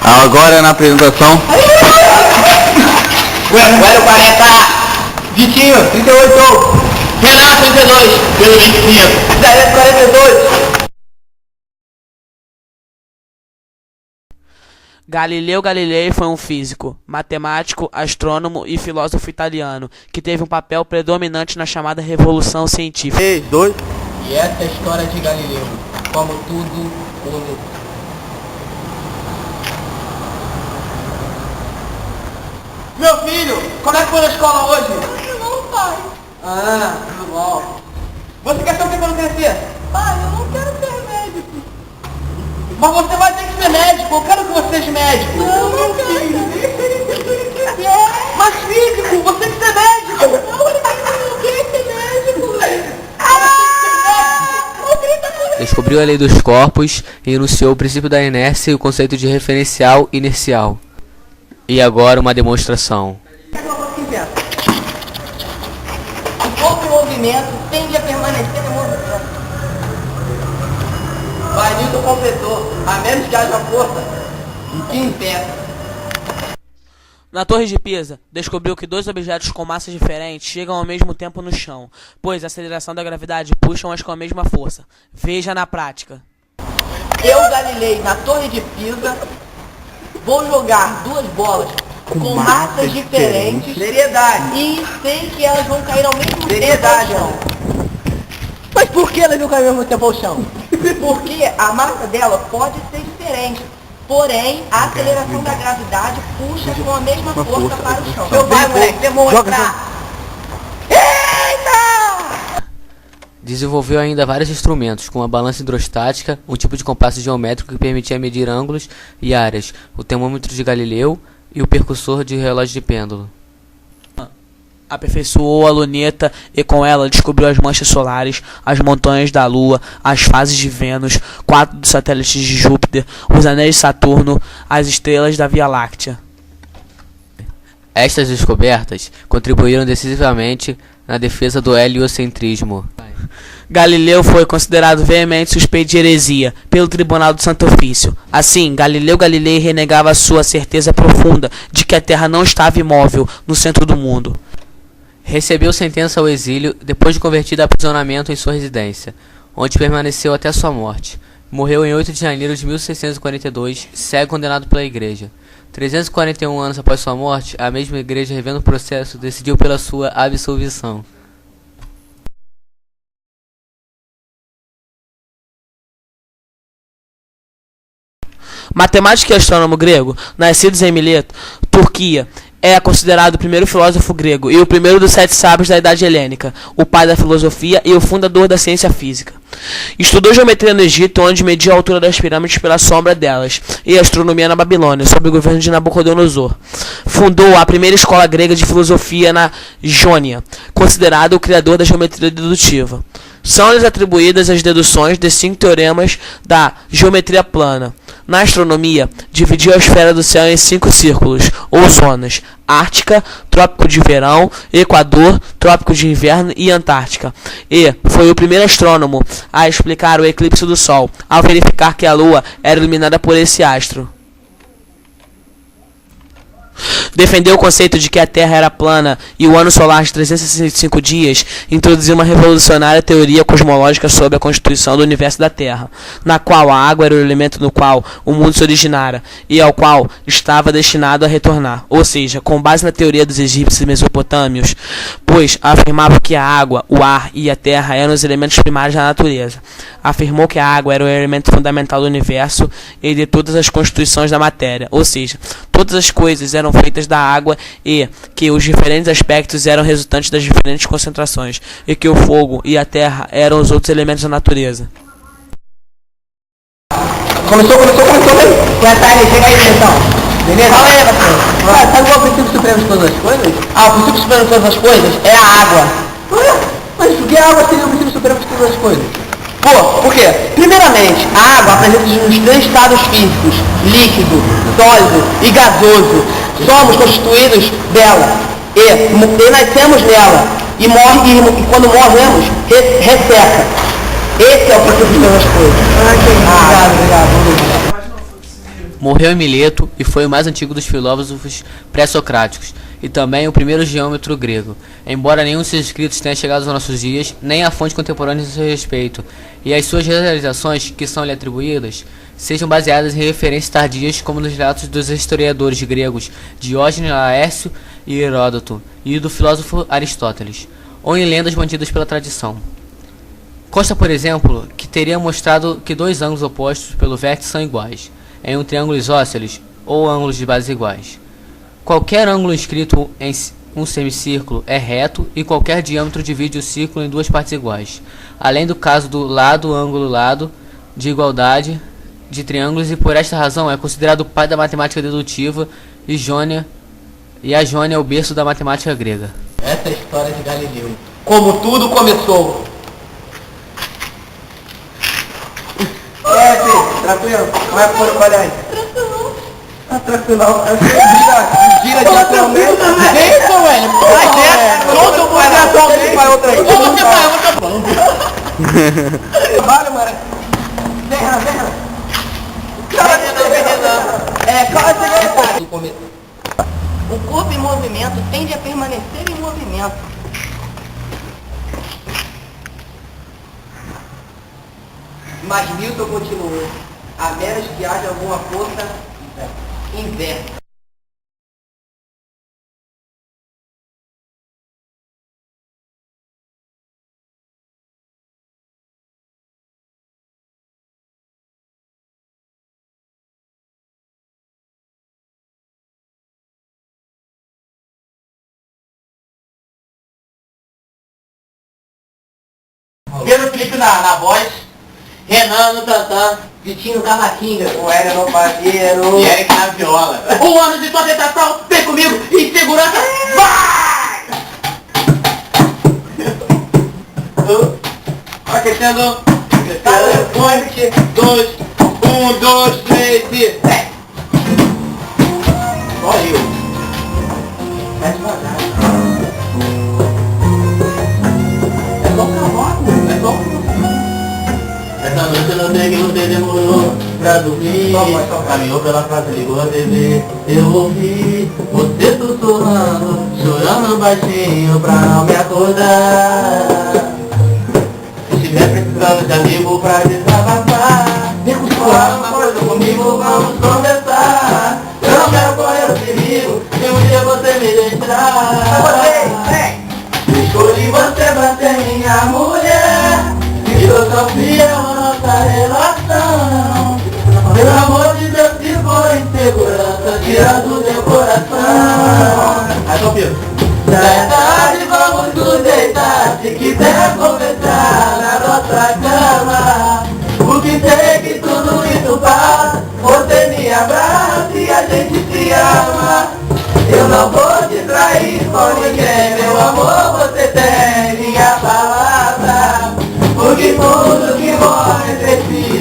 Agora na apresentação. Ué, 40. Vitinho, 38. Renato, 32. Pelo 25. Daí 42. Galileu Galilei foi um físico, matemático, astrônomo e filósofo italiano que teve um papel predominante na chamada Revolução Científica. 3, 2. E essa é a história de Galileu, como tudo une. Meu filho, como é que foi na escola hoje? Não, pai. Ah, tudo bom. Você quer ser o que quando crescer? Pai, eu não quero ser médico. Mas você vai ter que ser médico, eu quero que você seja médico. Não, meu filho. Mas físico, você tem que ser médico. Não quero ser médico. Descobriu a lei dos corpos e enunciou o princípio da inércia e o conceito de referencial inercial. E agora uma demonstração. O corpo em movimento tende a permanecer em movimento. Vanildo completou, a menos que haja força, que impeça. Na Torre de Pisa, descobriu que dois objetos com massas diferentes chegam ao mesmo tempo no chão, pois a aceleração da gravidade puxa-os com a mesma força. Veja na prática. Eu, Galilei, na Torre de Pisa, vou jogar duas bolas com massas diferentes. Seriedade. E sei que elas vão cair ao mesmo tempo ao chão. Mas por que elas vão cair ao mesmo tempo ao chão? Porque a massa dela pode ser diferente. Porém, a aceleração da gravidade puxa com a mesma força para o chão. Então vai, moleque, demonstra! Eita! Desenvolveu ainda vários instrumentos, como a balança hidrostática, um tipo de compasso geométrico que permitia medir ângulos e áreas, o termômetro de Galileu e o percussor de relógio de pêndulo. Aperfeiçoou a luneta e com ela descobriu as manchas solares, as montanhas da Lua, as fases de Vênus, 4 dos satélites de Júpiter, os anéis de Saturno, as estrelas da Via Láctea. Estas descobertas contribuíram decisivamente na defesa do heliocentrismo. Galileu foi considerado veemente suspeito de heresia pelo Tribunal do Santo Ofício. Assim, Galileu Galilei renegava a sua certeza profunda de que a Terra não estava imóvel no centro do mundo. Recebeu sentença ao exílio depois de convertido a aprisionamento em sua residência, onde permaneceu até sua morte. Morreu em 8 de janeiro de 1642, cego condenado pela Igreja. 341 anos após sua morte, a mesma Igreja, revendo o processo, decidiu pela sua absolvição. Matemático e astrônomo grego, nascido em Mileto, Turquia, é considerado o primeiro filósofo grego e o primeiro dos 7 sábios da Idade Helênica, o pai da filosofia e o fundador da ciência física. Estudou geometria no Egito, onde mediu a altura das pirâmides pela sombra delas, e astronomia na Babilônia, sob o governo de Nabucodonosor. Fundou a primeira escola grega de filosofia na Jônia, considerado o criador da geometria dedutiva. São-lhes atribuídas as deduções de 5 teoremas da geometria plana. Na astronomia, dividiu a esfera do céu em 5 círculos, ou zonas: Ártica, Trópico de Verão, Equador, Trópico de Inverno e Antártica. E foi o primeiro astrônomo a explicar o eclipse do Sol, ao verificar que a Lua era iluminada por esse astro. Defendeu o conceito de que a Terra era plana e o ano solar de 365 dias, introduziu uma revolucionária teoria cosmológica sobre a constituição do universo da Terra, na qual a água era o elemento no qual o mundo se originara e ao qual estava destinado a retornar, ou seja, com base na teoria dos egípcios e mesopotâmios, pois afirmava que a água, o ar e a terra eram os elementos primários da natureza. Afirmou que a água era o elemento fundamental do universo e de todas as constituições da matéria, ou seja, todas as coisas eram feitas da água e que os diferentes aspectos eram resultantes das diferentes concentrações e que o fogo e a terra eram os outros elementos da natureza. Começou bem. Começa aí, chega aí então. Beleza? Fala aí, Marcelo. Sabe qual é o princípio supremo de todas as coisas? O princípio supremo de todas as coisas é a água. Mas por que a água seria o princípio supremo de todas as coisas? Por quê? Primeiramente, a água apresenta os 3 estados físicos: líquido, sólido e gasoso. Somos constituídos dela e nascemos nela. E quando morremos, resseca. Esse é o princípio de todas as coisas. Obrigado. Morreu em Mileto e foi o mais antigo dos filósofos pré-socráticos e também o primeiro geômetro grego, embora nenhum de seus escritos tenha chegado aos nossos dias, nem a fonte contemporânea a seu respeito, e as suas realizações, que são lhe atribuídas, sejam baseadas em referências tardias como nos relatos dos historiadores gregos Diógenes, Laércio e Heródoto, e do filósofo Aristóteles, ou em lendas mantidas pela tradição. Consta, por exemplo, que teria mostrado que dois ângulos opostos pelo vértice são iguais, em um triângulo isósceles, ou ângulos de bases iguais. Qualquer ângulo inscrito em um semicírculo é reto e qualquer diâmetro divide o círculo em duas partes iguais, além do caso do lado, ângulo, lado, de igualdade de triângulos, e por esta razão é considerado o pai da matemática dedutiva e a Jônia é o berço da matemática grega. Essa é a história de Galileu. Como tudo começou. Filho, tranquilo? Como é que foi trabalhar aí? Tá tranquilo. Gira de atualmente. Deixa, velho. Todo mundo vai atualmente para outra aí. Eu vou trabalho, mano. Vem. O corpo em movimento tende a permanecer em movimento. Mas Newton continuou, a menos que haja alguma força inversa. Pedro Felipe na voz, Renan no tantã, Vitinho no cavaquinho, o Hélio no pandeiro e Eric na viola. Um ano de sustentação, vem comigo, em segurança, vai! Aquecendo, telefone, 2, 1, 2, 3 e... Só eu. Vai devagar. Essa noite eu notei que você demorou pra dormir. Caminhou pela casa, ligou a TV. Eu ouvi você sussurrando, chorando baixinho pra não me acordar. Se estiver precisando de amigo pra desabafar, vem falar uma coisa comigo, vamos conversar. Eu não quero correr o perigo, se um dia você me deixar. Escolhi você pra ser minha mulher. Filosofia é a nossa relação. Pelo amor de Deus, se for insegurança, tira do teu coração. Aí, Sofia. Já é tarde, vamos nos deitar. Se quiser conversar na nossa cama, porque sei que tudo isso passa. Você me abraça e a gente se ama. Eu não vou te trair com ninguém, meu amor, você tem minha palavra. Porque tudo que mora entre si